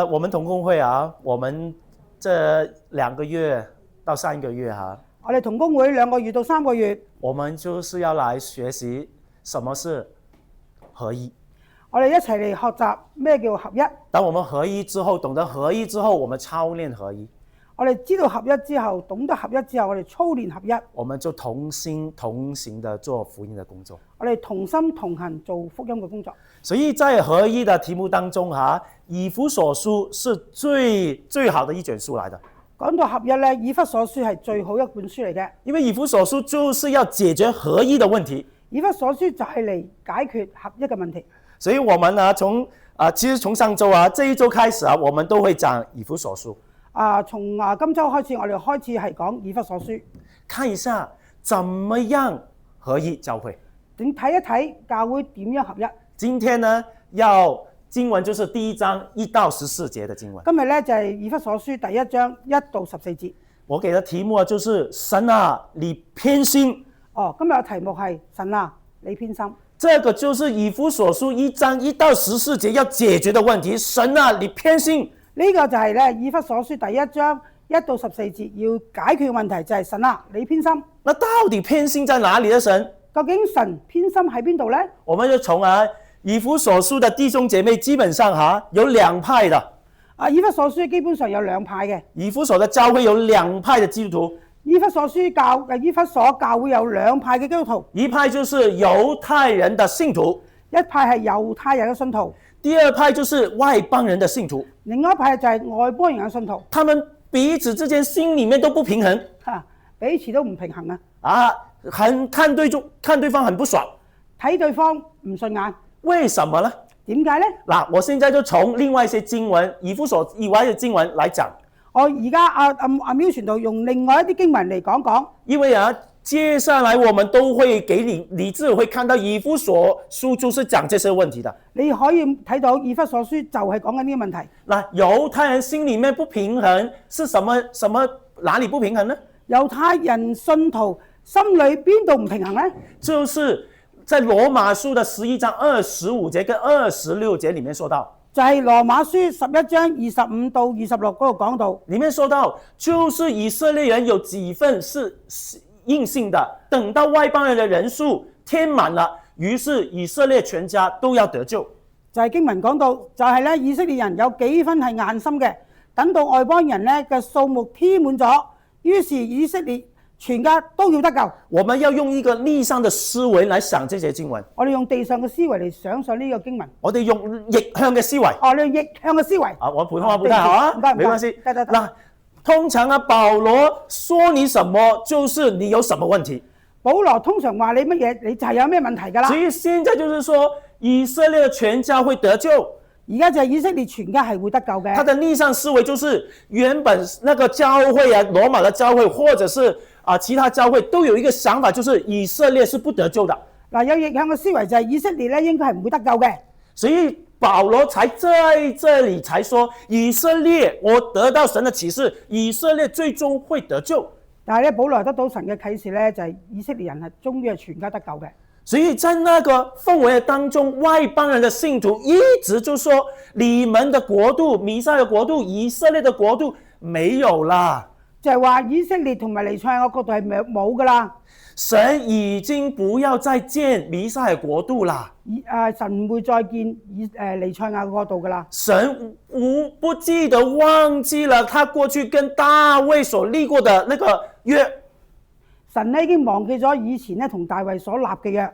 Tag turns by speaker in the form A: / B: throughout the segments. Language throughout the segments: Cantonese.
A: 我們同工會啊，我們這2個月到3個月
B: 我哋同工會2個月到3個月，
A: 我們就是要來學習什麼是合一。
B: 我哋一齊嚟學習咩叫合一。
A: 當我們合一之後，懂得合一之後，我們操練合一。
B: 我哋知道合一之後，懂得合一之後，我哋操練合一。
A: 我們就同心同行的做福音的工作。
B: 我哋同心同行做福音嘅工作。
A: 所以在合一的題目當中以弗所書是最好的一卷書來的。
B: 講到合一呢，以弗所書係最好一本書嚟嘅。
A: 因為以弗所書就是要解決合一的問題。
B: 以弗所書就係嚟解決合一嘅問題。
A: 所以我們其實從上周這一周開始我們都會講以弗所書。
B: 從今周開始，我哋開始係講以弗所書，
A: 看一下怎麼樣合一教會。
B: 點睇一睇教會點樣合一？
A: 今天呢，經文就是第1章1到14節的經文。
B: 今日呢，就係以弗所書第1章1到14節。
A: 我給的題目就是神你偏心。
B: 今日嘅題目係神你偏心。
A: 這個就是以弗所書1章1到14節要解決的問題。神你偏心。
B: 呢個就係咧以弗所書第1章1到14節要解決嘅問題，就係神你偏心。
A: 那到底偏心在哪裡呢？神
B: 究竟神偏心喺邊度呢？
A: 我們就從以弗所書的弟兄姐妹基本上有2派的。
B: 以弗所書基本上有2派嘅。
A: 以弗所的教會有2派的基督徒。
B: 以弗所教會有2派嘅基督徒。
A: 一派就是猶太人的信徒，
B: 一派係猶太人嘅信徒。
A: 第2派就是外邦人的信徒。
B: 另外一派就係外邦人嘅信徒。
A: 他們彼此之間心裡面都不平衡。
B: 彼此都唔平衡
A: 看對方很不爽，
B: 睇對方唔順眼。
A: 為什麼呢？
B: 點解呢？
A: 我現在就從另外一些經文，以弗所以外的經文來講。
B: 我而家阿苗傳道用另外一啲經文嚟講講。因為
A: 接下來我們都會給你自會看到以弗所書就是講這些問題的。
B: 你可以睇到以弗所書就係講緊呢個問題。
A: 猶太人心裡面不平衡是什麼哪裡不平衡呢？
B: 猶太人信徒心裡邊度唔平衡呢？
A: 就是在羅馬書的11章25節跟26節裡面說到。
B: 就係羅馬書11章25到26嗰度講到。
A: 裡面說到就是以色列人有幾份是硬性的，等到外邦人的人數填滿了，於是以色列全家都要得救。
B: 就係經文講到，就係咧以色列人有幾分係硬心嘅，等到外邦人咧嘅數目填滿咗，於是以色列全家都要得救。
A: 我們要用一個地上的思維來想這些經文。
B: 我哋用地上嘅思維嚟想上呢個經文。
A: 我哋用逆向嘅思維。
B: 你用逆向嘅思維。
A: 我普通話不太好沒關係。
B: 得。
A: 通常保羅說你什麼，就是你有什麼問題。
B: 保羅通常話你乜嘢，你就係有咩問題㗎啦。
A: 所以現在就是說，以色列的全家會得救。
B: 而家就係以色列全家係會得救嘅。
A: 他的逆向思維就是原本那個教會羅馬的教會，或者是其他教會都有一個想法，就是以色列是不得救的。
B: 有逆向嘅思維就係以色列咧應該係唔會得救嘅。
A: 所以保羅才在這裡才說，以色列我得到神的啟示，以色列最終會得救。
B: 但係咧，保羅得到神嘅啟示咧，就係以色列人係終於係全家得救嘅。
A: 所以在那個氛圍當中，外邦人的信徒一直就說：你們的國度、彌賽亞的國度、以色列的國度沒有啦。
B: 就係話以色列同埋彌賽亞嘅國度係冇噶啦。
A: 神已經不要再建彌賽亞國度啦。
B: 神唔會再建彌賽亞嘅國度噶啦。
A: 神不記得忘記了他過去跟大衛所立過的那個約。
B: 神咧已經忘記咗以前咧同大衛所立嘅約，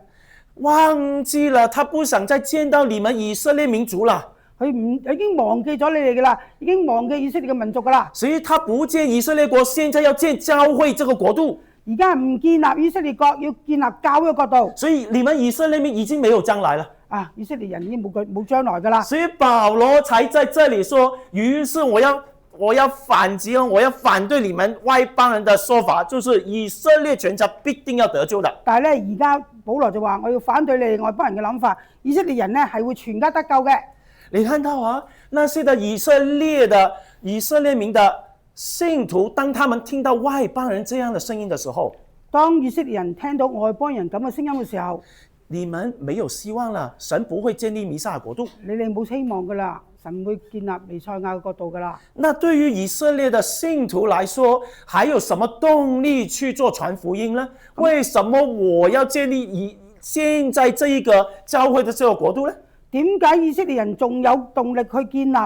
A: 忘記了，他不想再見到你們以色列民族啦。
B: 佢已經忘記咗你哋噶啦，已經忘記以色列嘅民族噶啦。
A: 所以他不建以色列國，現在要建教會這個國度。
B: 而家唔建立以色列國，要建立教會嘅國度。
A: 所以你們以色列民已經沒有將來了。
B: 以色列人已經冇將來噶啦。
A: 所以保羅才在這裡說，於是我要反擊，我要反對你們外邦人的說法，就是以色列全家必定要得救的。但係咧，而家保羅就話我要反對你哋外邦人嘅諗法，以色列人咧係會全家得救嘅。你看到那些的以色列民的信徒，當他們聽到外邦人這樣的聲音的時候，當以色列人聽到外邦人咁嘅聲音嘅時候，你們沒有希望了，神不會建立彌撒國度。
B: 你哋冇希望噶啦，神唔會建立彌賽亞嘅國度噶啦。
A: 那對於以色列的信徒來說，還有什麼動力去做傳福音呢？為什麼我要建立現在這一個教會的這個國度呢？
B: 點解以色列人仲有動力去建立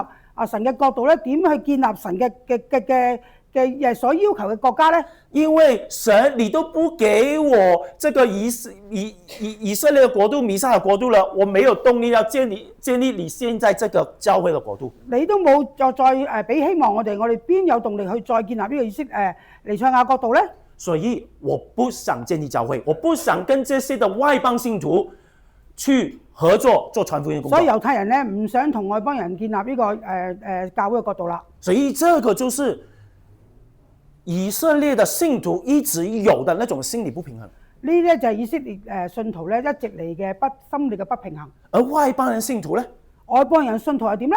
B: 神嘅國度呢？點去建立神嘅所要求嘅國家呢？
A: 因為神你都不給我這個以色列的國度、彌撒的國度了，我沒有動力要建立你現在這個教會的國度。
B: 你都冇再俾希望我哋邊有動力去再建立呢個彌賽亞國度呢？
A: 所以我不想建立教會，我不想跟這些的外邦信徒去合作做傳福音工作。
B: 所以猶太人呢唔想同外邦人建立呢個教會嘅國度啦。
A: 所以這個就是以色列的信徒一直有的那種心理不平衡。
B: 呢啲就係以色列信徒咧一直嚟嘅心理嘅不平衡。
A: 而外邦人信徒呢？
B: 外邦人信徒係點呢？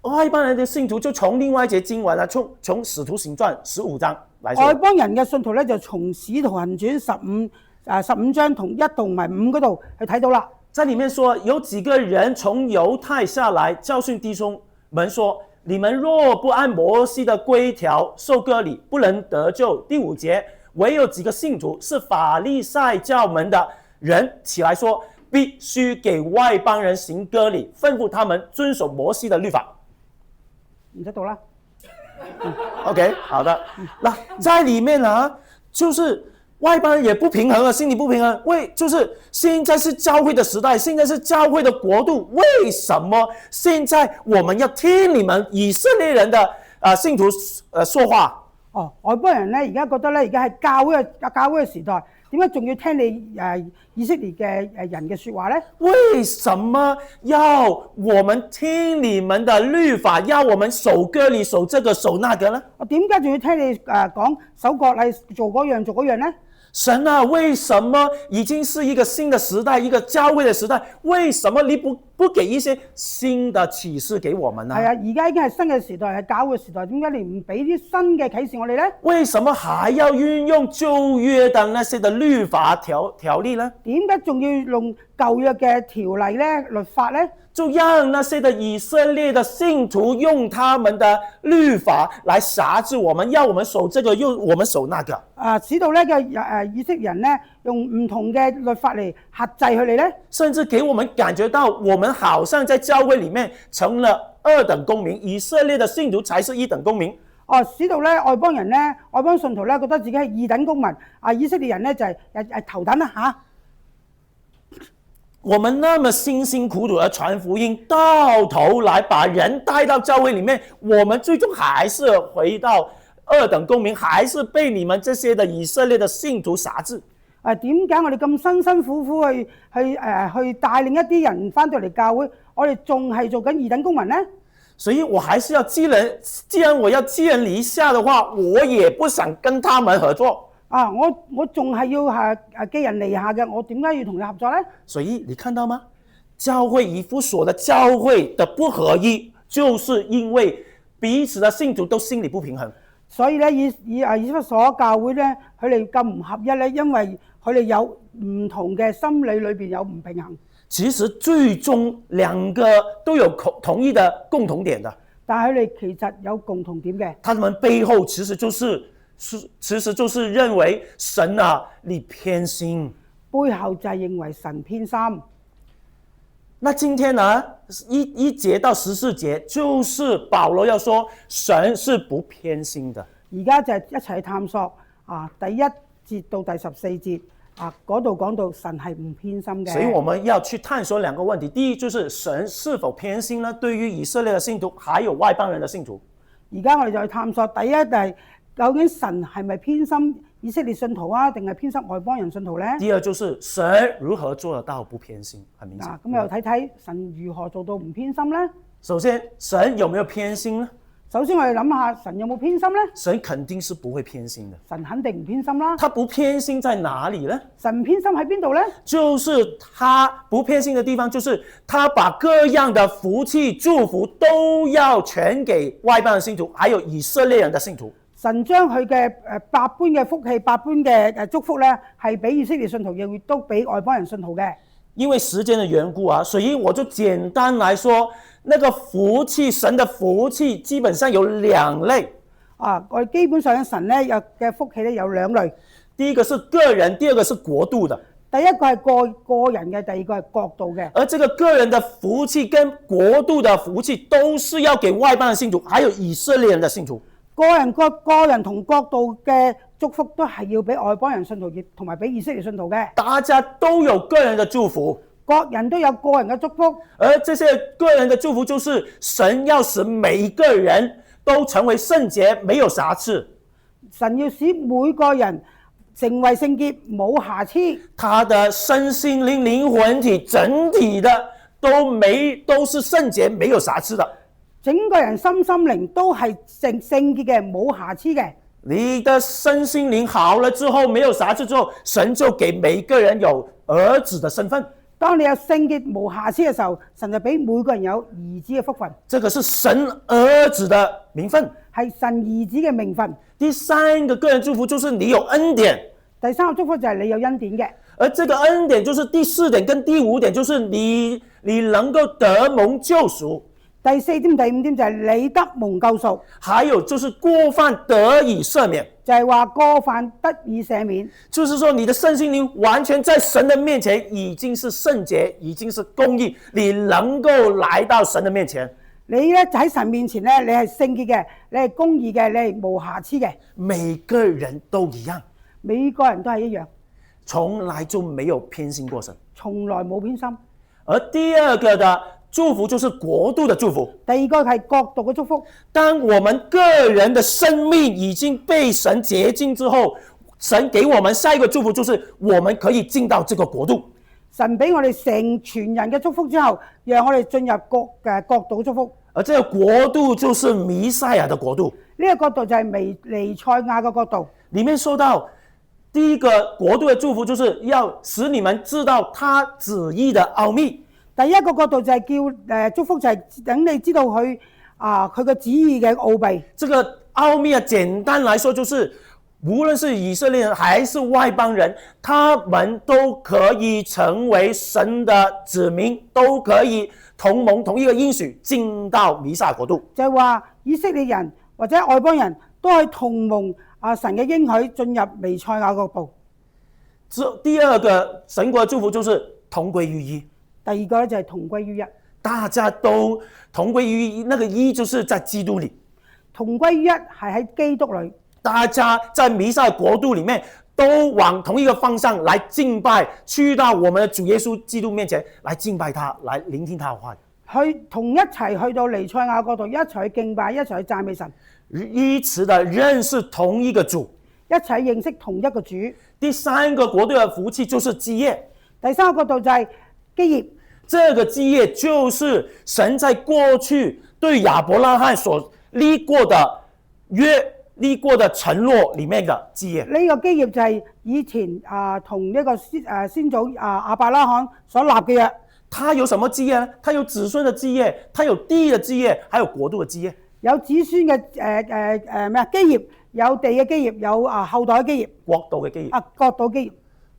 A: 外邦人的信徒就從另外一節經文從使徒行傳15章來說。
B: 外邦人嘅信徒咧就從使徒行傳15章同1同埋5嗰度去睇到啦。
A: 在裡面說有幾個人從猶太下來教訓弟兄們說，你們若不按摩西的規條受割禮，不能得救。第5節，唯有幾個信徒是法利賽教門的人起來說，必須給外邦人行割禮，吩咐他們遵守摩西的律法。
B: 唔知道啦。
A: OK， 好的。那在裡面呢，就是外邦人也不平衡了，心理不平衡。就是現在是教會的時代，現在是教會的國度，為什麼現在我們要聽你們以色列人的信徒說話？
B: 外邦人呢而家覺得呢，而家係教會嘅時代，點解仲要聽你以色列嘅人嘅說話呢？
A: 為什麼要我們聽你們的律法，要我們守割禮、守這個守那個呢？
B: 點解仲要聽你講守割禮、做嗰樣呢？
A: 神啊，為什麼已經是一個新的時代，一個教會的時代，為什麼你不給一些新的啟示給我們呢？
B: 係啊，而家已經係新嘅時代，係教會時代，點解你唔俾啲新嘅啟示我哋呢？
A: 為什麼還要運用舊約的那些的律法條例呢？
B: 點解仲要用舊約嘅條例呢？律法呢？
A: 就讓那些的以色列的信徒用他們的律法來轄制我們，要我們守這個，又我們守那個。
B: 使到呢個以色列人呢，用唔同嘅律法嚟轄制佢哋呢，
A: 甚至給我們感覺到，我們好像在教會裡面成了二等公民，以色列的信徒才是一等公民。
B: 使到咧外邦人呢，外邦信徒呢，覺得自己係二等公民，以色列人呢，就係頭等啦嚇。
A: 我們那麼辛辛苦苦的傳福音，到頭來把人帶到教會裡面，我們最終還是回到二等公民，還是被你們這些的以色列的信徒轄制。
B: 點解我哋咁辛辛苦苦去帶領一啲人返到嚟教會，我哋仲係做緊二等公民呢？
A: 所以我還是要既然我要寄人籬下的話，我也不想跟他們合作。
B: 我仲係要寄人籬下嘅，我點解要同你合作呢？
A: 所以你看到嗎？教會以弗所的教會的不合一，就是因為彼此的信徒都心理不平衡。
B: 所以咧，以弗所教會咧，佢哋咁唔合一咧，因為佢哋有唔同嘅心理裏邊有唔平衡。
A: 其實最終兩個都有同一的共同點的，
B: 但係佢哋其實有共同點嘅。
A: 他們背後其實就是認為神啊，你偏心。
B: 背後就係認為神偏心。
A: 那今天呢，一節到14節，就是保羅要說神是不偏心的。
B: 而家就係一齊去探索第1節到第14節嗰度講到神係唔偏心嘅。
A: 所以我們要去探索兩個問題，第一就是神是否偏心呢？對於以色列的信徒，還有外邦人的信徒。
B: 而家我哋就去探索，第一就係究竟神係咪偏心以色列信徒定係偏心外邦人信徒呢？
A: 第二就是神如何做得到不偏心，很明顯。
B: 咁又睇睇神如何做到唔偏心呢？
A: 首先，神有沒有偏心呢？
B: 首先我哋諗下神有冇偏心呢？
A: 神肯定是不會偏心的。
B: 神肯定唔偏心啦。
A: 他不偏心在哪裡呢？
B: 神唔偏心喺邊度呢？
A: 就是他不偏心的地方，就是他把各樣的福氣祝福都要全給外邦人信徒，還有以色列人的信徒。
B: 神將佢嘅百般嘅福氣、百般嘅祝福咧，係俾以色列信徒，亦都俾外邦人信徒嘅。
A: 因為時間的緣故啊，所以我就簡單來說，那個福氣，神的福氣基本上有兩類。
B: 我哋基本上神咧有嘅福氣咧有兩類，
A: 第一個是個人，第二個是國度的。
B: 第一個係個人嘅，第二個係國度嘅。
A: 而這個個人的福氣跟國度的福氣都是要給外邦的信徒，還有以色列人的信徒。
B: 個人同國度嘅祝福都係要俾外邦人信徒，同埋俾以色列信徒嘅。
A: 大家都有個人的祝福，
B: 各人都有個人嘅祝福。
A: 而這些個人的祝福就是神要使每一個人都成為聖潔，沒有瑕疵。
B: 神要使每個人成為聖潔，冇瑕疵。
A: 他的身心靈靈魂體整體的都是聖潔，沒有瑕疵的。
B: 整個人心靈都係聖潔嘅，冇瑕疵嘅。
A: 你的身心靈好了之後，沒有瑕疵之後，神就給每一個人有兒子的身份。
B: 當你有聖潔無瑕疵嘅時候，神就俾每個人有兒子嘅福分。
A: 這個是神兒子的名分，
B: 係神兒子嘅名分。
A: 第三個個人祝福就是你有恩典。
B: 第三個祝福就係你有恩典嘅。
A: 而這個恩典就是第四點跟第五點，就是你能夠得蒙救贖。第四點、第五點就係你得蒙救贖，還有就是過犯得以赦免，
B: 就係話過犯得以赦免，
A: 就是說你的身心靈完全在神的面前已經是聖潔，已經是公義，你能夠來到神的面前。
B: 你咧喺神面前咧，你係聖潔嘅，你係公義嘅，你係無瑕疵嘅。
A: 每個人都一樣，
B: 每個人都係一樣，
A: 從來就沒有偏心過神，
B: 從來冇偏心。
A: 而第二個的祝福就是國度的祝福。
B: 第二個係國度嘅祝福。
A: 當我們個人的生命已經被神潔淨之後，神給我們下一個祝福就是我們可以進到這個國度。
B: 神俾我哋成全人嘅祝福之後，讓我哋進入國度祝福。
A: 而這個國度就是彌賽亞的國度。
B: 呢個國度就係彌賽亞嘅國度。
A: 裡面說到第一個國度的祝福就是要使你們知道他旨意的奧秘。
B: 第一個角度就係叫祝福，就係等你知道佢個旨意嘅奧秘。
A: 這個奧秘啊，簡單來說就是無論是以色列人還是外邦人，他們都可以成為神的子民，都可以同蒙同一個應許進到彌賽亞國度。
B: 就係話以色列人或者外邦人都係同蒙神嘅應許進入彌賽亞國度。
A: 第二個神國的祝福就是同歸於一。
B: 第二個咧就係同歸於一，
A: 大家都同歸於一，那個一就是在基督裏。
B: 同歸於一係喺基督裏，
A: 大家在彌賽亞國度裡面都往同一個方向來敬拜，去到我們的主耶穌基督面前來敬拜他，來聆聽他的話。
B: 去同一齊去到彌賽亞國度，一齊去敬拜，一齊去讚美神，
A: 依此的認識同一個主，
B: 一齊認識同一個主。
A: 第三個國度的福氣就是基業。
B: 第三個角度就係基業，
A: 這個基業就是神在過去對亞伯拉罕所立過的約、立過的承諾裡面的基業。
B: 呢個基業就係以前同呢個先祖亞伯拉罕所立嘅約。
A: 他有什麼基業呢？他有子孫的基業，他有地的基業，還有國度的基業。
B: 有子孫嘅基業，有地嘅基業，有後代嘅基業，
A: 國度嘅基業。
B: 國度基業。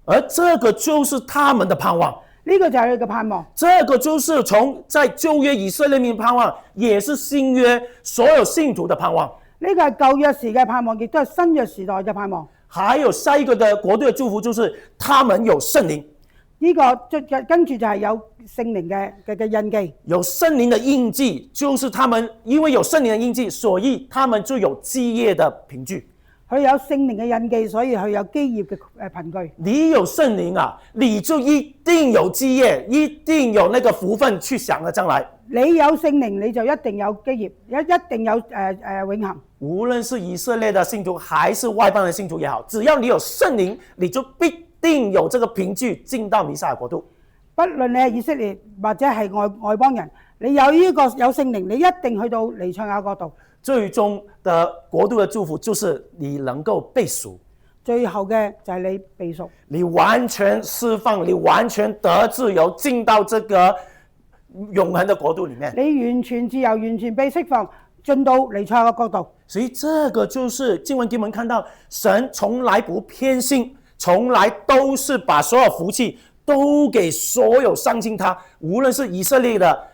A: 而這個就是他們的盼望。
B: 呢個就係佢嘅盼望。
A: 這個就是從在舊約以色列民盼望，也是新約所有信徒的盼望。
B: 呢個係舊約時嘅盼望，亦都係新約時代嘅盼望。
A: 還有下一個的國度的祝福，就是他們有聖靈。
B: 呢個跟住就係有聖靈嘅印記。
A: 有聖靈的印記，就是他們因為有聖靈的印記，所以他們就有基業的憑據。
B: 佢有聖靈嘅印記，所以佢有基業嘅憑據。
A: 你有聖靈啊，你就一定有基業，一定有那個福分去享了將來。
B: 你有聖靈，你就一定有基業，一定有永恆。
A: 無論是以色列的信徒，還是外邦的信徒也好，只要你有聖靈，你就必定有這個憑據進到彌賽亞國度。
B: 不論你係以色列或者係外邦人，你有呢個有聖靈，你一定去到彌賽亞國度。
A: 最終的國度的祝福就是你能夠被贖，
B: 最後嘅就係你被贖，
A: 你完全釋放，你完全得自由，進到這個永恆的國度裡面。
B: 你完全自由，完全被釋放，進到彌賽亞嘅國度。
A: 所以這個就是經文給我們看到，神從來不偏心，從來都是把所有福氣都給所有相信他，無論是以色列的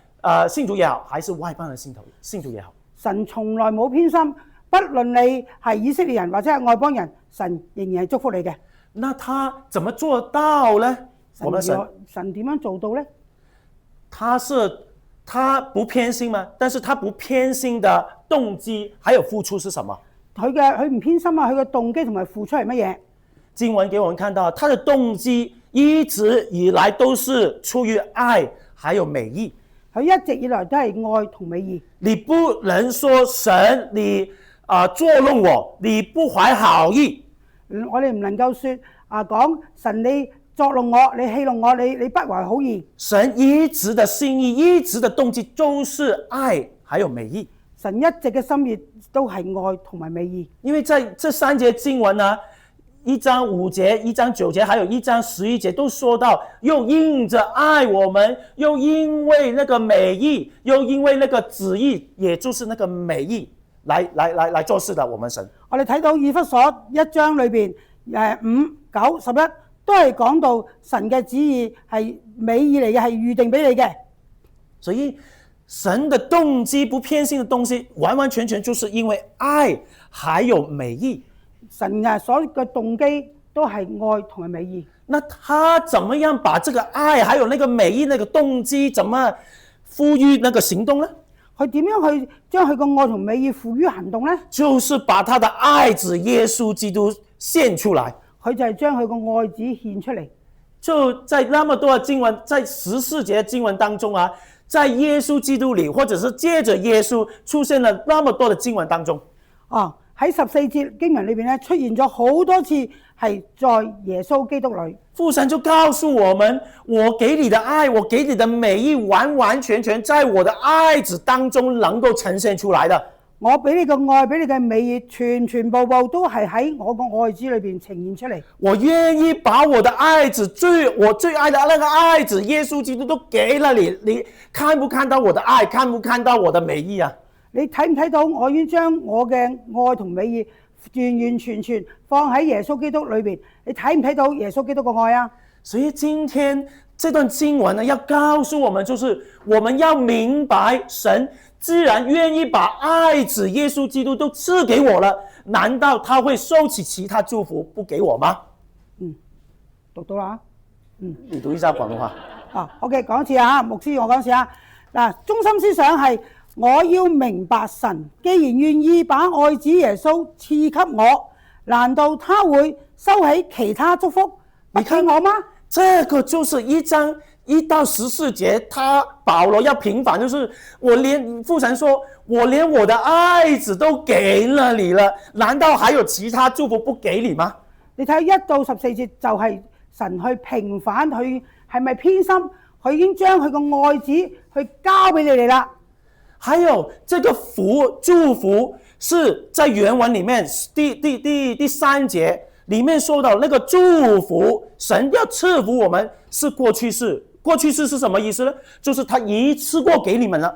A: 信徒也好，還是外邦的信徒也好。
B: 神從來冇偏心，不論你係以色列人或者係外邦人，神仍然係祝福你嘅。
A: 那他怎麼做到呢？我們
B: 神點樣做到呢？
A: 他不偏心嗎？但是他不偏心的動機還有付出是什麼？
B: 佢唔偏心啊！佢嘅動機同埋付出係乜嘢？
A: 經文給我們看到，他的動機一直以來都是出於愛，還有美意。
B: 佢一直以來都係愛同美意。
A: 你不能說神你捉弄我，你不懷好意。
B: 我哋唔能夠說講神你作弄我，你戲弄我，你不懷好意。
A: 神一直的心意，一直的動機都是愛，還有美意。
B: 神一直嘅心意都係愛同埋美意。
A: 因為在這三節經文呢，1章5節、1章9節，還有1章11節都說到，又因着愛我們，又因為那個美意，又因為那個旨意，也就是那個美意來做事的。我們神，
B: 我哋睇到以弗所1章裏邊5、9、11都係講到神嘅旨意係美意嚟嘅，係預定俾你嘅。
A: 所以神的動機不偏心的東西，完完全全就是因為愛還有美意。
B: 神所有嘅動機都係愛同埋美意。
A: 那他怎麼樣把這個愛還有那個美意那個動機怎麼賦予那個行動呢？
B: 佢點樣去將佢個愛同美意賦予行動呢？
A: 就是把他的愛子耶穌基督獻出來。
B: 佢就係將佢個愛子獻出嚟。
A: 就在那麼多的經文，在14節經文當中啊，在耶穌基督裏，或者是借着耶穌出現了那麼多的經文當中。
B: 喺14節經文裏邊咧，出現咗好多次係在耶穌基督裏。
A: 父神就告訴我們，我給你的愛，我給你的美意，完完全全在我的愛子當中能夠呈現出來的。
B: 我俾你嘅愛，俾你嘅美意，全部都係喺我個愛子裏邊呈現出嚟。
A: 我願意把我的愛子我最愛的那個愛子耶穌基督都給了你，你看不看到我的愛，看不看到我的美意啊？
B: 你睇唔睇到我已經將我嘅愛同美意完完全全放喺耶穌基督裏邊？你睇唔睇到耶穌基督嘅愛啊？
A: 所以今天這段經文呢，要告訴我們，就是我們要明白，神既然願意把愛子耶穌基督都賜給我了，難道他會收起其他祝福不給我嗎？
B: 讀到啦。
A: 你讀一下廣東話。
B: OK， 講一次啊，牧師我講一次啊。嗱，中心思想係我要明白神既然願意把愛子耶穌賜給我，難道他會收起其他祝福不給我嗎？
A: 這個就是1章1到14節，他保羅要平反，就是父神說，我連我的愛子都給了你了，難道還有其他祝福不給你嗎？
B: 你睇1到14節就係神去平反佢係咪偏心，佢已經將佢個愛子去交俾你哋啦。
A: 還有這個祝福是在原文裡面第3節裡面說到那個祝福，神要賜福我們是過去式。過去式是什麼意思呢？就是他一次過給你們了。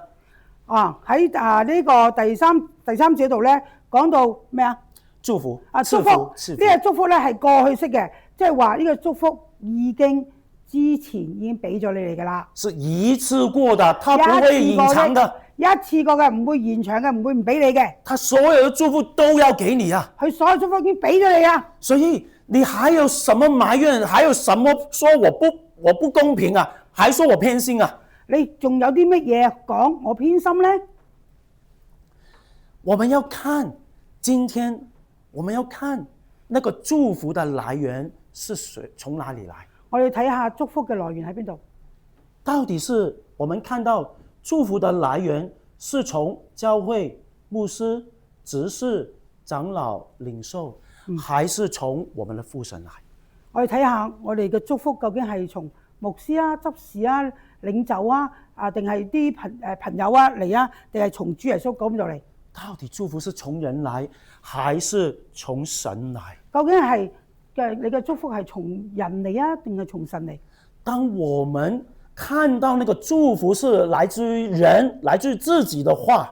B: 喺呢個第三節度咧講到咩啊？
A: 祝福
B: 祝福呢個祝福咧係過去式嘅，即係話呢個祝福已經之前已經俾咗你哋噶啦。
A: 是一次過的，他不會延長的。
B: 一次過嘅，唔會延長嘅，唔會唔俾你嘅。
A: 他所有的祝福都要給你啊！
B: 佢所有祝福已經俾咗你啊！
A: 所以你還有什麼埋怨？還有什麼說我不公平啊？還說我偏心啊？
B: 你仲有啲乜嘢講我偏心呢？
A: 我們要看今天，我們要看那個祝福的來源是誰，從哪裡來？
B: 我哋睇下祝福嘅來源喺邊度？
A: 到底是我們看到祝福的來源是從教會、牧師、執事、長老、領袖，還是從我們的父神來？
B: 我哋睇下我哋嘅祝福究竟係從牧師啊、執事啊、領袖啊，定係啲朋友啊嚟啊，定係從主耶穌嗰邊度嚟？
A: 到底祝福是從人來，還是從神來？
B: 究竟係你嘅祝福係從人嚟啊，定係從神嚟？
A: 當我們看到那個祝福是來自於人，來自於自己的話，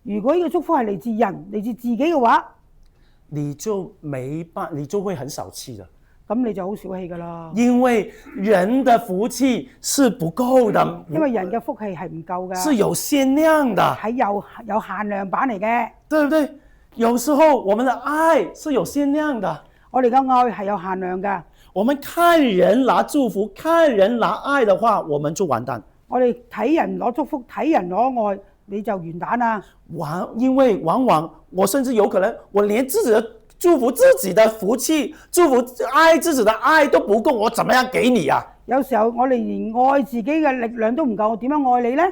B: 如果呢個祝福係嚟自人、嚟自自己嘅話，
A: 你就會很小氣的。
B: 咁你就好小氣㗎啦。
A: 因為人的福氣是不夠的，
B: 因為人嘅福氣係唔夠㗎，
A: 是有限量的，
B: 係有限量版嚟嘅。
A: 對不對？有時候我們的愛是有限量的，
B: 我哋嘅愛係有限量㗎。
A: 我們看人拿祝福，看人拿愛的話，我們就完蛋。
B: 我哋睇人攞祝福，睇人攞愛，你就完蛋啦。
A: 因為往往我甚至有可能，我連自己的祝福自己的福氣，祝福愛自己的愛都不夠，我怎麼樣給你啊？
B: 有時候我哋連愛自己嘅力量都唔夠，我點樣愛你呢？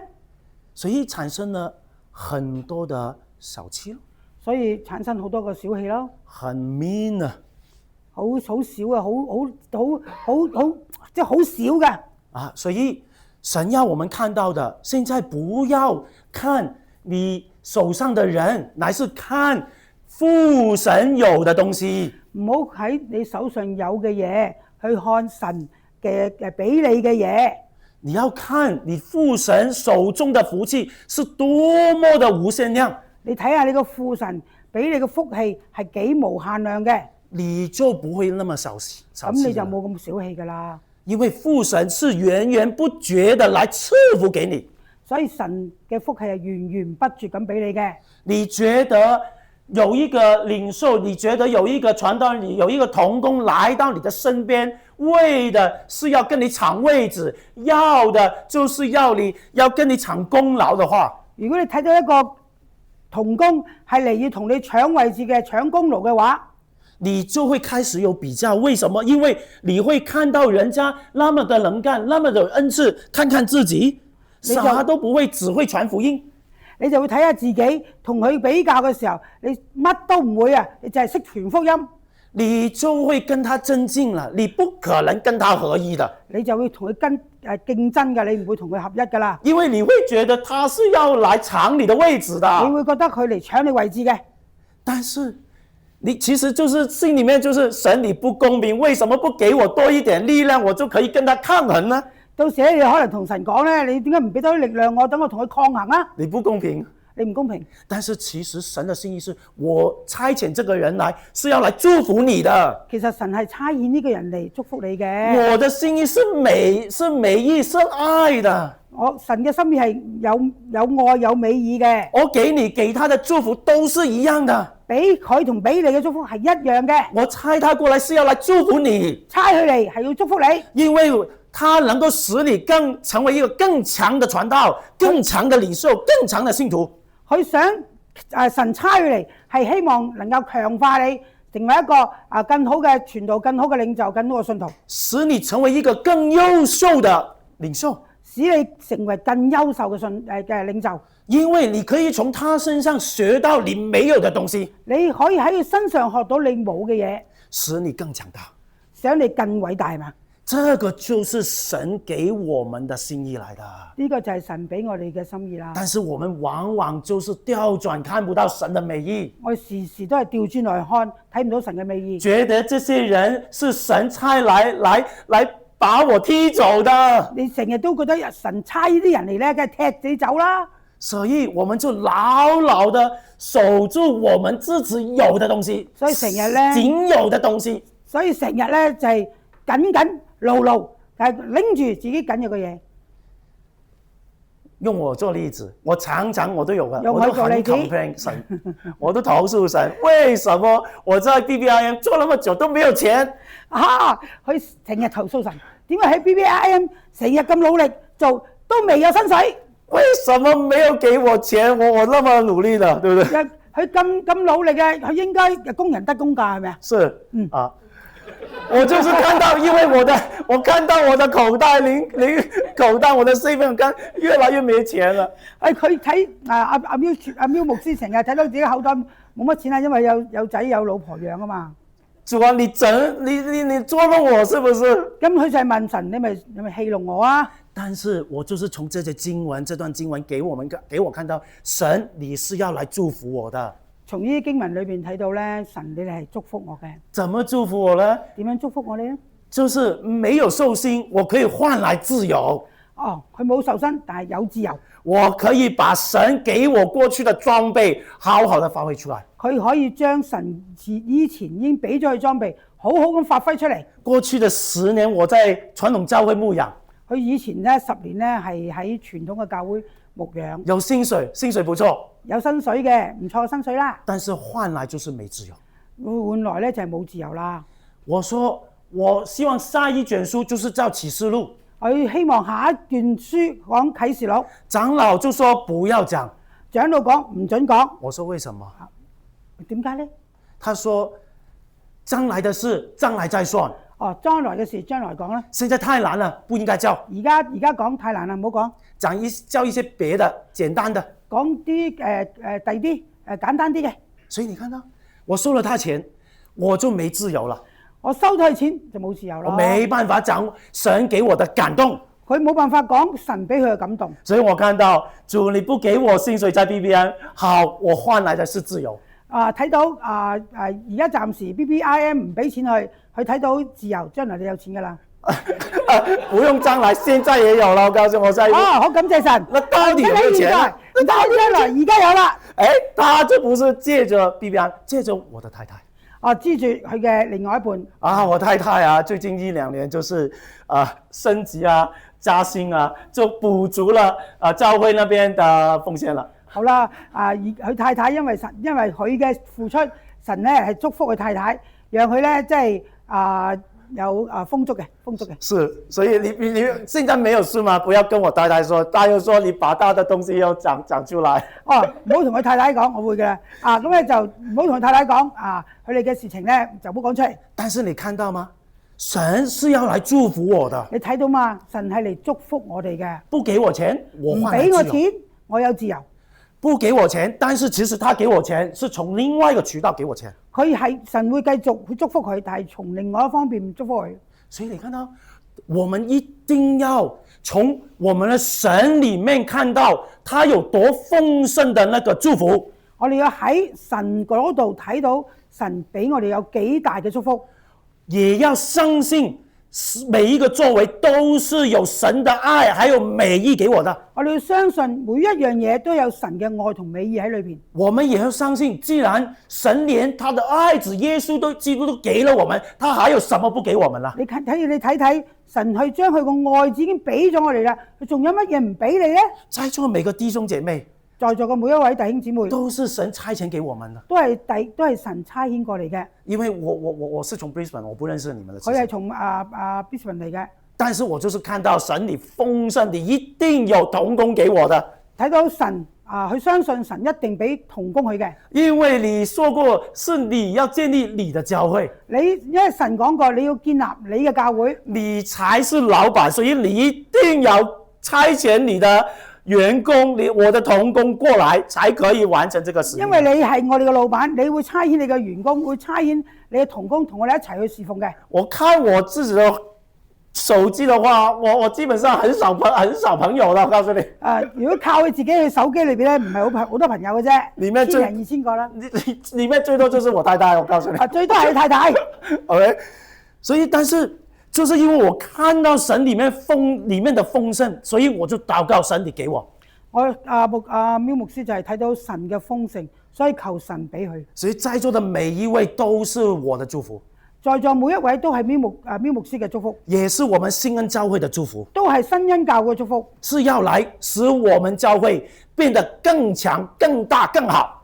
A: 所以產生了很多的小氣，
B: 所以產生好多個小氣咯。
A: 很 mean 啊，
B: 好少啊，即係好少嘅。
A: 啊，所以神要我們看到的，現在不要看你手上的人，乃是看父神有的東西。
B: 唔好喺你手上有嘅嘢去看神嘅俾你嘅嘢。
A: 你要看你父神手中的福氣是多麼的無限量。
B: 你睇下你個父神俾你嘅福氣係幾無限量嘅，
A: 你就不會那麼小氣。
B: 咁你就冇咁小氣㗎啦。
A: 因為父神是源源不絕的來賜福給你，
B: 所以神嘅福氣係源源不絕咁俾你嘅。
A: 你覺得有一個領袖，你覺得有一個傳道人，有一個同工來到你的身邊，為的是要跟你搶位置，要的就是要跟你搶功勞的話，
B: 如果你睇到一個同工係嚟要同你搶位置嘅、搶功勞嘅話，
A: 你就會開始有比較。為什麼？因為你會看到人家那麼的能幹，那麼的恩賜，看看自己啥都不會，只會傳福音。
B: 你就會睇下自己同佢比較嘅時候，你乜都唔會啊，你就係識傳福音。
A: 你就會跟他爭競了，你不可能跟他合一的。
B: 你就會同佢競爭嘅，你唔會同佢合一㗎啦。
A: 因為你會覺得他是要來搶你的位置的。
B: 你會覺得佢嚟搶你位置嘅。
A: 但是你其實就是心裡面就是神你不公平，為什麼不給我多一點力量，我就可以跟他抗衡呢？
B: 到時你可能同神講咧，你點解唔俾多啲力量我，等我同佢抗衡啊？
A: 你不公平，
B: 你唔公平。
A: 但是其實神的心意是我差遣這個人來是要來祝福你的。
B: 其實神係差遣呢個人嚟祝福你嘅。
A: 我的心意是美意是愛的。
B: 神嘅心意係有愛有美意嘅。
A: 我給他的祝福都是一樣的。
B: 俾佢同俾你嘅祝福係一樣嘅。
A: 我差他過來是要來祝福你。
B: 差佢嚟係要祝福你。
A: 因為他能夠使你成為一個更強的傳道、更強的領袖、更強的信徒。佢
B: 想神差佢嚟係希望能夠強化你，成為一個更好嘅傳道、更好嘅領袖、更好嘅信徒，
A: 使你成為一個更優秀的領袖，
B: 使你成為更優秀嘅領袖。
A: 因為你可以從他身上學到你沒有的東西，
B: 你可以喺佢身上學到你冇嘅嘢，
A: 使你更強大，
B: 想你更偉大嘛？
A: 這個就是神給我們的心意來的。
B: 呢個就係神俾我哋嘅心意啦。
A: 但是我們往往就是調轉，看不到神的美意。
B: 我時時都係調轉來看，睇唔到神嘅美意。
A: 覺得這些人是神差來把我踢走的。
B: 你成日都覺得神差呢啲人嚟咧，梗係踢你走啦。
A: 所以我們就牢牢的守住我們自己有的東西，
B: 所以成日咧
A: 僅有的東西，
B: 所以成日咧就係緊牢牢，係拎住自己緊要嘅嘢。
A: 用我做例子，我常常我都有嘅，
B: 用我做例子，
A: 我都很 complain 神，我都投訴神，為什麼我在 BBIM 做那麼久都沒有錢？
B: 佢成日投訴神，點解喺 BBIM 成日咁努力做都未有薪水？
A: 為什麼沒有給我錢？我那麼努力的，對不對？
B: 佢咁努力嘅，佢應該工人得工價係咪啊？
A: 是，我就是看到，因為我看到我的口袋口袋，我的稅費剛越來越沒錢了。
B: 佢睇阿喵牧師成日睇到自己口袋冇乜錢啦，因為有仔有老婆養啊嘛。
A: 主啊，你捉弄我是不是？
B: 咁佢就係問神，你咪戲弄我啊？
A: 但是我就是從這段經文給我看到，神你是要來祝福我的。
B: 從呢啲經文裏邊睇到咧，神你係祝福我嘅。
A: 怎麼祝福我呢？
B: 點樣祝福我呢？
A: 就是沒有受薪，我可以換來自由。
B: 佢冇受薪，但係有自由。
A: 我可以把神給我過去的裝備好好的發揮出來。
B: 佢可以將神以前已經俾咗佢裝備，好好咁發揮出嚟。
A: 過去的10年，我在傳統教會牧養，
B: 佢以前咧10年咧係喺傳統嘅教會牧養，
A: 有薪水，薪水不錯，
B: 有薪水嘅，唔錯嘅薪水啦。
A: 但是換來就是沒自由。
B: 換來咧就係冇自由啦。
A: 我說我希望下一卷書就是叫啟示錄，
B: 佢希望下一段書講啟示錄，
A: 長老就說不要講，
B: 長老講唔準講。
A: 我說為什麼？
B: 點解咧？
A: 他說將來的事將來再算。
B: 哦，將來嘅事將來講啦。
A: 現在太難了，不應該叫。
B: 而家講太難啦，唔好講。
A: 叫一些別的簡單的，
B: 講啲第啲簡單啲嘅。
A: 所以你看到我收了他錢，我就沒自由了。
B: 我收咗佢錢就冇自由啦。
A: 我沒辦法講神給我的感動，
B: 佢冇辦法講神俾佢嘅感動。
A: 所以我看到主你不給我薪水在 BBM， 好，我換來的是自由。
B: 睇到而家暫時 BBIM 唔俾錢佢睇到自由，將來你有錢㗎啦。
A: 不用將來，現在也有了。我告訴我，
B: 好感謝神。
A: 那到底有沒有錢？
B: 唔到將來，而家有啦。
A: 他就不是借着 BBM， 借着我的太太。
B: 知住佢嘅另外一半。
A: 我太太啊，最近1-2年就是升級加薪就補足了教會那邊的奉獻了。
B: 好啦，佢太太因為佢嘅付出，神咧係祝福佢太太，讓佢咧即係有豐足嘅。
A: 是，所以你現在沒有事嗎？不要跟我太太說，他又說你把他的東西要講出來。
B: 唔好同佢太太講，我會嘅啦。咁咧就唔好同佢太太講佢哋嘅事情咧就唔好講出嚟。
A: 但是你看到嗎？神是要來祝福我的。
B: 你睇到嘛？神係嚟祝福我哋嘅。
A: 不給我錢，我換來自由。
B: 唔俾我錢，我有自由。
A: 不給我錢，但是其實他給我錢是從另外一個渠道給我錢。
B: 佢係神會繼續去祝福佢，但係從另外一方面祝福佢。
A: 所以你看到，我們一定要從我們的神裡面看到他有多豐盛的那個祝福。
B: 我哋要喺神嗰度睇到神俾我哋有幾大嘅祝福，
A: 也要相信每一個作為都是有神的愛還有美意給我的。
B: 我哋要相信每一樣嘢都有神嘅愛同美意喺裏邊。
A: 我們也要相信，既然神連他的愛子耶穌基督都給了我們，他還有什麼不給我們啦？
B: 你睇神去將佢個愛子已經俾咗我哋啦，佢仲有乜嘢唔俾你呢？
A: 在座每個弟兄姐妹，
B: 在座嘅每一位弟兄姊妹，
A: 都是神差遣給我們的，
B: 都係神差遣過嚟嘅。
A: 因為我是從 Brisbane， 我不認識你們的。
B: 佢係從Brisbane 嚟嘅，
A: 但是我就是看到神你豐盛，你一定有同工給我的。
B: 睇到神佢相信神一定俾同工佢嘅。
A: 因為你說過是你要建立你的教會，
B: 因為神講過你要建立你嘅教會，
A: 你才是老闆，所以你一定要差遣你的員工，我的同工過來，才可以完成這個事。
B: 因為你係我哋嘅老闆，你會差遣你嘅員工，會差遣你嘅同工同我哋一齊去侍奉嘅。
A: 我看我自己的手機的話，我基本上很少朋友啦，我告訴你。
B: 如果靠佢自己嘅手機裏邊咧，唔係好多朋友嘅啫，
A: 裡面
B: 1000人2000個啦。
A: 裡面最多就是我太太，我告訴你。
B: 最多係太太。
A: OK， 所以但是就是因為我看到神裡面的豐盛，所以我就禱告神你給我。
B: 喵牧師就係睇到神嘅豐盛，所以求神俾佢。
A: 所以在座的每一位都是我的祝福，
B: 在座每一位都係喵牧師嘅祝福，
A: 也是我們新恩教會的祝福，
B: 都係新恩教會嘅祝福，
A: 是要來使我們教會變得更強、更大、更好。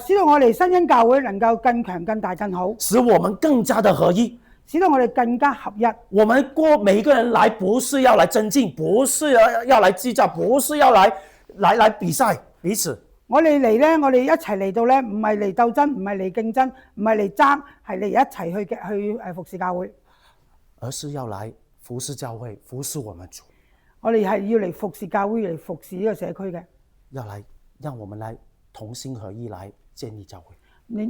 B: 使到我哋新恩教會能夠更強、更大、更好，
A: 使我們更加的合一，
B: 使到我哋更加合一。
A: 我們每一個人來不是要來爭競，不是要來計較，不是要來比賽彼此。
B: 我哋嚟咧，我哋一齊嚟到咧，唔係嚟鬥爭，唔係嚟競爭，唔係嚟爭，係嚟一齊去服侍教會，
A: 而是要來服侍教會，服侍我們主。
B: 我哋係要嚟服侍教會，嚟服侍呢個社區嘅，
A: 要來讓我們來同心合一來建立教會。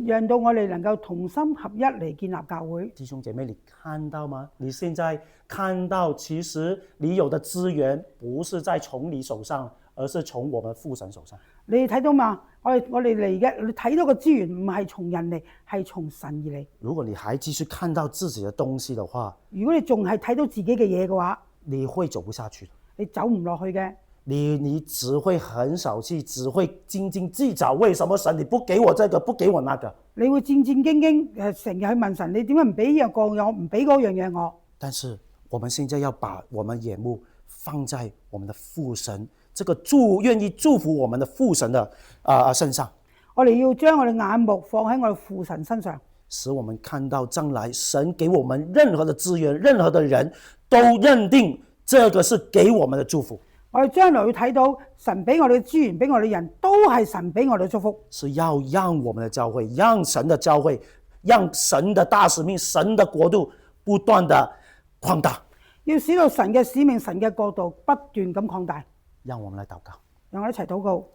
B: 讓到我哋能夠同心合一嚟建立教會。
A: 弟兄姐妹，你看到嗎？你現在看到，其實你有的資源不是在從你手上，而是從我們父神手上。你
B: 睇到嘛？我哋嚟嘅，你睇到個資源唔係從人嚟，係從神而嚟。
A: 如果你還繼續看到自己的東西的話，
B: 如果你仲係睇到自己嘅嘢嘅話，
A: 你會走不下去。
B: 你走唔落去嘅。
A: 你只會很小氣，只會斤斤計較，為什麼神你不給我這個，不給我那個？
B: 你會戰戰兢兢成日去問神，你點解唔俾呢樣個我，唔俾嗰樣嘢我？
A: 但是我們現在要把我們眼目放在我們的父神，這個願意祝福我們的父神的身上。
B: 我哋要將我哋眼目放喺我哋父神身上，
A: 使我們看到將來神給我們任何的資源，任何的人都認定這個是給我們的祝福。
B: 我哋將來會睇到神俾我哋嘅資源，俾我哋人都係神俾我哋嘅祝福。
A: 是要讓我們的教會，讓神的教會，讓神的大使命，神的國度不斷的擴大。
B: 要使到神嘅使命、神嘅國度不斷咁擴大。
A: 讓我們來禱告，
B: 讓我哋一齊禱告。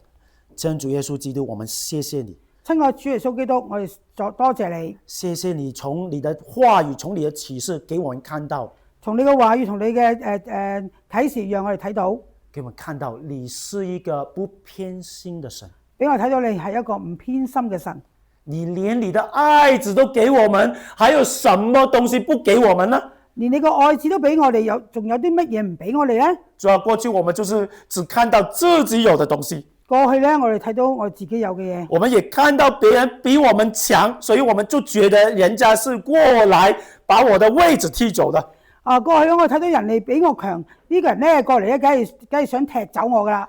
A: 真主耶穌基督，我們謝謝你。
B: 親愛主耶穌基督，我哋多謝你。
A: 謝謝你從你的話語，從你的啟示給我們看到，
B: 從你嘅話語，從你嘅啟示，讓我哋睇到。
A: 給我們看到你是一個不偏心的神，
B: 俾我睇到你係一個唔偏心嘅神。
A: 你連你的愛子都給我們，還有什麼東西不給我們呢？
B: 連你個愛子都俾我哋，仲有啲乜嘢唔俾我哋呢？
A: 主要過去我們就是只看到自己有的東西，
B: 過去呢，我哋睇到我自己有嘅嘢，
A: 我們也看到別人比我們強，所以我們就覺得人家是過來把我的位置踢走的。
B: 過去我睇到人哋比我強，呢個人呢過嚟咧，梗係想踢走我噶啦。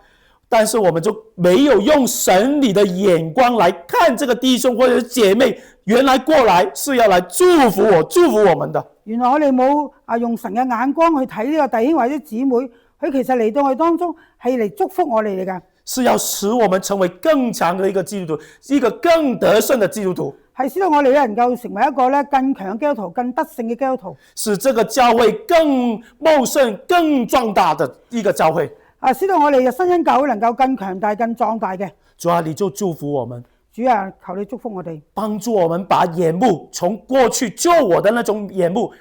A: 但是我們就沒有用神你的眼光來看這個弟兄或者姐妹，原來過來是要來祝福我們的。
B: 原來我哋冇用神嘅眼光去睇呢個弟兄或者姊妹，佢其實嚟到我哋當中係嚟祝福我哋嚟噶，
A: 是要使我們成為更強的一個基督徒，一個更得勝的基督徒。
B: 係使到我哋能夠成為一個更強嘅基督徒，更得勝嘅基督徒，
A: 使這個教會更茂盛、更壯大的一個教會。
B: 使到我哋嘅新恩教會能夠更強大、更壯大嘅。
A: 主啊，你就祝福我們。
B: 主啊，求你祝福我哋，
A: 幫助我們把眼目從過去救我的那種眼目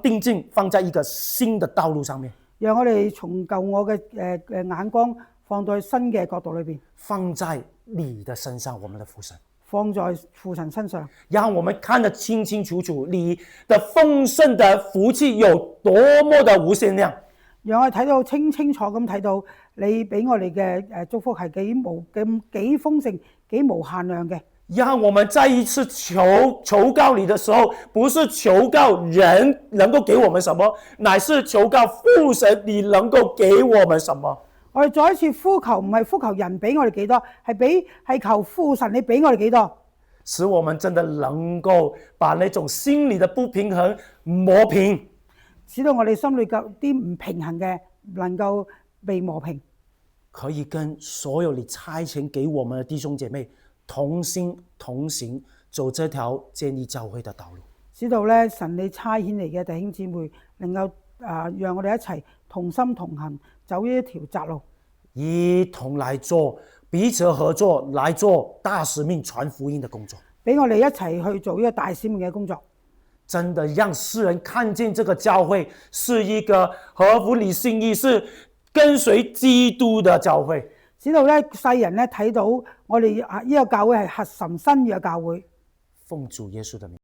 A: 定睛放在一個新的道路上面，
B: 讓我哋從舊我嘅眼光放到新嘅角度裏邊，
A: 放在你的身上，我們的父神。
B: 放在父神身上，
A: 讓我們看得清清楚楚，你的豐盛的福氣有多麼的無限量。
B: 讓我哋睇到清清楚咁睇到你俾我哋嘅祝福係幾豐盛、幾無限量嘅。
A: 讓我們再一次求告你的時候，不是求告人能夠給我們什麼，乃是求告父神你能夠給我們什麼。
B: 我哋再一次呼求，唔係呼求人俾我哋幾多，係求父神你俾我哋幾多，
A: 使我們真的能夠把那種心理的不平衡磨平，
B: 使到我哋心裏嘅啲唔平衡嘅能夠被磨平，
A: 可以跟所有你差遣給我們的弟兄姐妹同心同行，走這條建立教會的道路。
B: 使到咧神你差遣嚟嘅弟兄姊妹能夠讓我哋一齊同心同行，走呢一條窄路，
A: 一同來做彼此合作，來做大使命傳福音的工作，
B: 俾我哋一齊去做呢個大使命嘅工作，
A: 真的讓世人看見這個教會是一個合乎你心意，是跟隨基督的教會，
B: 使到咧世人咧睇到我哋呢個教會係合神心意嘅教會。
A: 奉主耶穌的名。